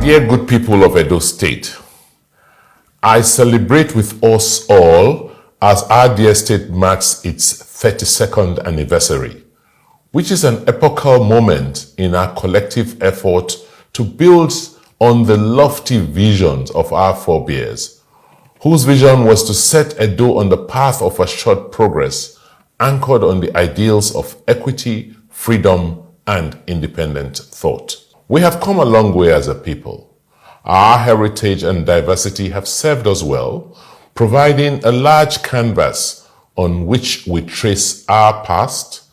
Dear good people of Edo State, I celebrate with us all as our dear state marks its 32nd anniversary, which is an epochal moment in our collective effort to build on the lofty visions of our forebears, whose vision was to set Edo on the path of assured progress, anchored on the ideals of equity, freedom, and independent thought. We have come a long way as a people. Our heritage and diversity have served us well, providing a large canvas on which we trace our past,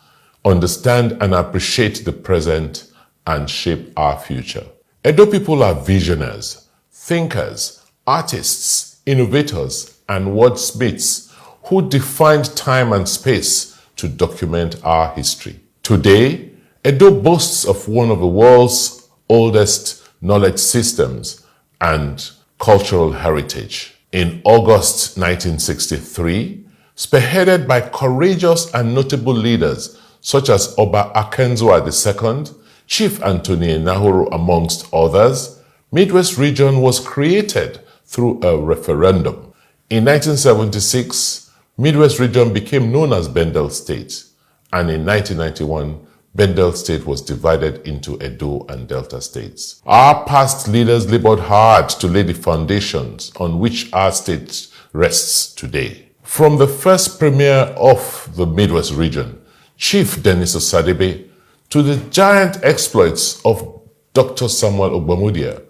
understand and appreciate the present, and shape our future. Edo people are visionaries, thinkers, artists, innovators, and wordsmiths who defined time and space to document our history. Today, Edo boasts of one of the world's oldest knowledge systems and cultural heritage. In August 1963, spearheaded by courageous and notable leaders such as Obaseki II, Chief Anthony Nahoro amongst others, Midwest region was created through a referendum. In 1976, Midwest region became known as Bendel State, and in 1991, Bendel State was divided into Edo and Delta states. Our past leaders labored hard to lay the foundations on which our state rests today. From the first premier of the Midwest region, Chief Dennis Osadebe, to the giant exploits of Dr. Samuel Ogbamudia,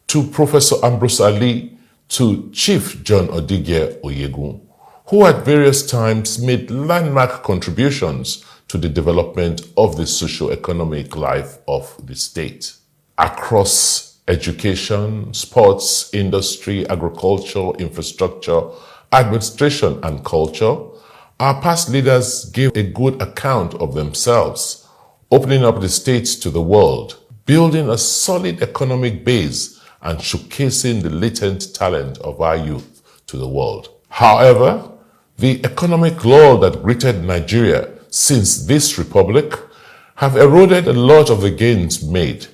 to Professor Ambrose Ali, to Chief John Odigye Oyegun, who at various times made landmark contributions to the development of the socio-economic life of the state. Across education, sports, industry, agriculture, infrastructure, administration, and culture, our past leaders gave a good account of themselves, opening up the state to the world, building a solid economic base, and showcasing the latent talent of our youth to the world. However, the economic lull that greeted Nigeria since this republic have eroded a lot of the gains made,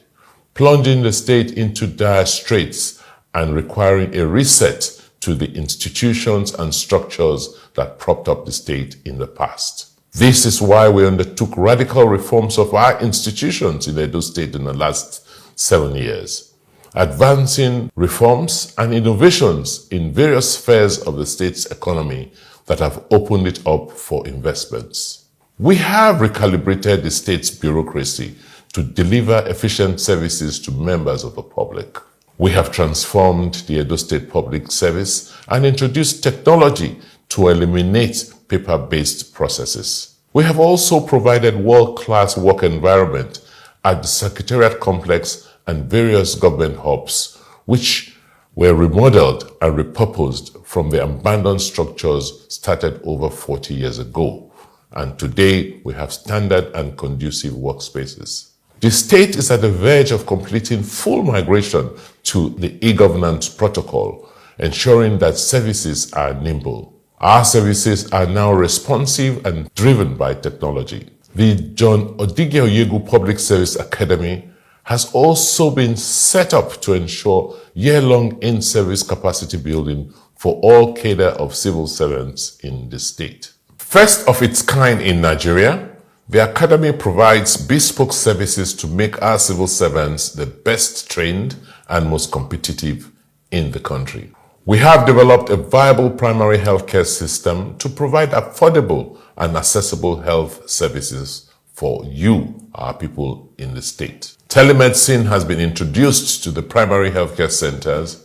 plunging the state into dire straits and requiring a reset to the institutions and structures that propped up the state in the past. This is why we undertook radical reforms of our institutions in Edo State in the last 7 years, advancing reforms and innovations in various spheres of the state's economy that have opened it up for investments. We have recalibrated the state's bureaucracy to deliver efficient services to members of the public. We have transformed the Edo State Public Service and introduced technology to eliminate paper-based processes. We have also provided world-class work environment at the Secretariat Complex and various government hubs, which were remodeled and repurposed from the abandoned structures started over 40 years ago. And today, we have standard and conducive workspaces. The state is at the verge of completing full migration to the e-governance protocol, ensuring that services are nimble. Our services are now responsive and driven by technology. The John Odigye Oyegun Public Service Academy has also been set up to ensure year-long in-service capacity building for all cadre of civil servants in the state. First of its kind in Nigeria, the Academy provides bespoke services to make our civil servants the best trained and most competitive in the country. We have developed a viable primary healthcare system to provide affordable and accessible health services for you, our people in the state. Telemedicine has been introduced to the primary healthcare centers,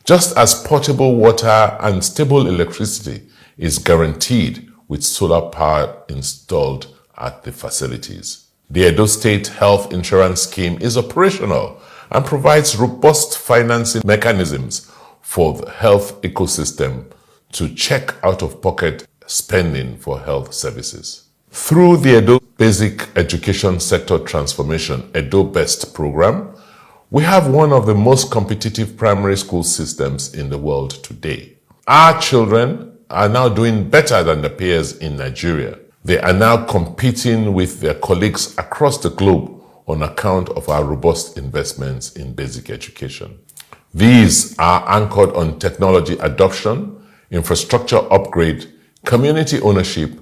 just as potable water and stable electricity is guaranteed with solar power installed at the facilities. The Edo State Health Insurance Scheme is operational and provides robust financing mechanisms for the health ecosystem to check out-of-pocket spending for health services. Through the Edo Basic Education Sector Transformation Edo Best program, we have one of the most competitive primary school systems in the world today. Our children are now doing better than their peers in Nigeria. They are now competing with their colleagues across the globe on account of our robust investments in basic education. These are anchored on technology adoption, infrastructure upgrade, community ownership,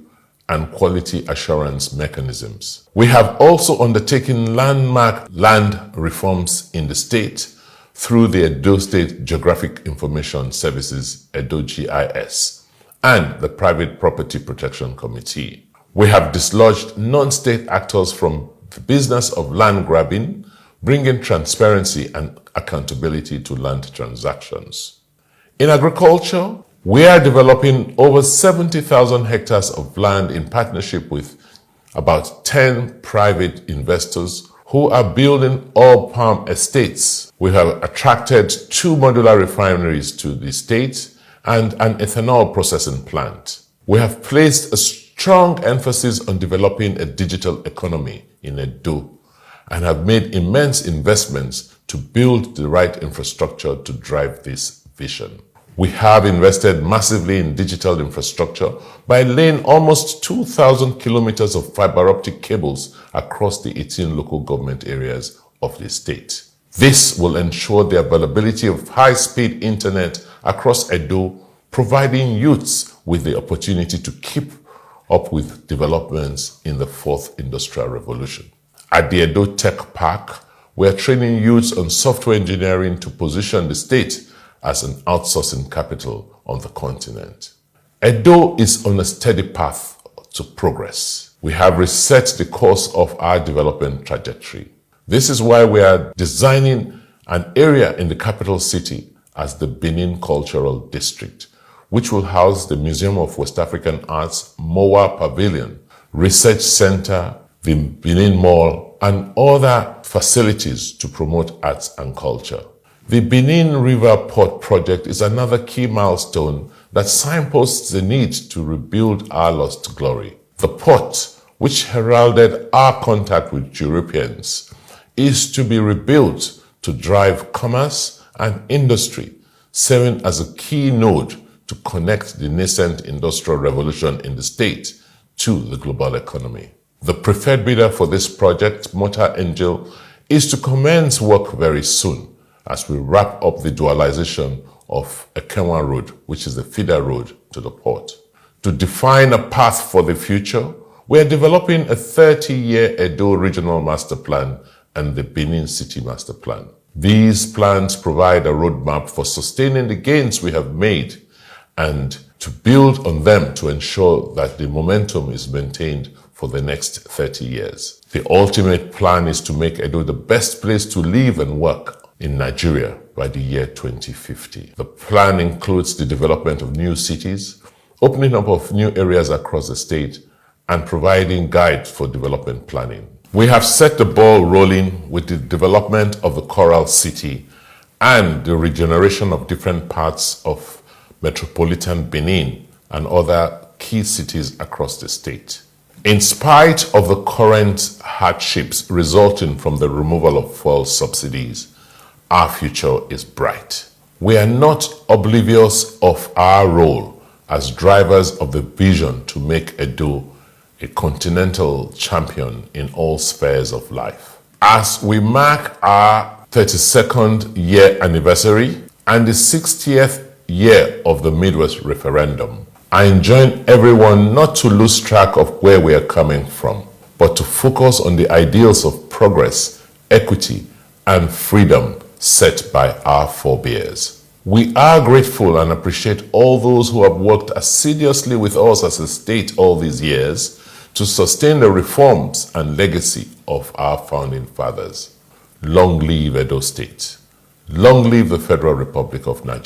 and quality assurance mechanisms. We have also undertaken landmark land reforms in the state through the Edo State Geographic Information Services, EDO GIS, and the Private Property Protection Committee. We have dislodged non-state actors from the business of land grabbing, bringing transparency and accountability to land transactions. In agriculture, we are developing over 70,000 hectares of land in partnership with about 10 private investors who are building oil palm estates. We have attracted 2 modular refineries to the state and an ethanol processing plant. We have placed a strong emphasis on developing a digital economy in Edo and have made immense investments to build the right infrastructure to drive this vision. We have invested massively in digital infrastructure by laying almost 2,000 kilometers of fiber optic cables across the 18 local government areas of the state. This will ensure the availability of high-speed internet across Edo, providing youths with the opportunity to keep up with developments in the 4th Industrial Revolution. At the Edo Tech Park, we are training youths on software engineering to position the state as an outsourcing capital on the continent. Edo is on a steady path to progress. We have reset the course of our development trajectory. This is why we are designing an area in the capital city as the Benin Cultural District, which will house the Museum of West African Arts, MOA Pavilion, Research Center, the Benin Mall, and other facilities to promote arts and culture. The Benin River Port project is another key milestone that signposts the need to rebuild our lost glory. The port, which heralded our contact with Europeans, is to be rebuilt to drive commerce and industry, serving as a key node to connect the nascent industrial revolution in the state to the global economy. The preferred bidder for this project, Motor Angel, is to commence work very soon as we wrap up the dualization of Ekenwa Road, which is the feeder road to the port. To define a path for the future, we are developing a 30-year Edo Regional Master Plan and the Benin City Master Plan. These plans provide a roadmap for sustaining the gains we have made and to build on them to ensure that the momentum is maintained for the next 30 years. The ultimate plan is to make Edo the best place to live and work in Nigeria by the year 2050. The plan includes the development of new cities, opening up of new areas across the state, and providing guides for development planning. We have set the ball rolling with the development of the Coral City and the regeneration of different parts of metropolitan Benin and other key cities across the state. In spite of the current hardships resulting from the removal of fuel subsidies, our future is bright. We are not oblivious of our role as drivers of the vision to make Edo a continental champion in all spheres of life. As we mark our 32nd year anniversary and the 60th year of the Midwest referendum, I enjoin everyone not to lose track of where we are coming from, but to focus on the ideals of progress, equity, and freedom set by our forebears. We are grateful and appreciate all those who have worked assiduously with us as a state all these years to sustain the reforms and legacy of our founding fathers. Long live Edo State. Long live the Federal Republic of Nigeria.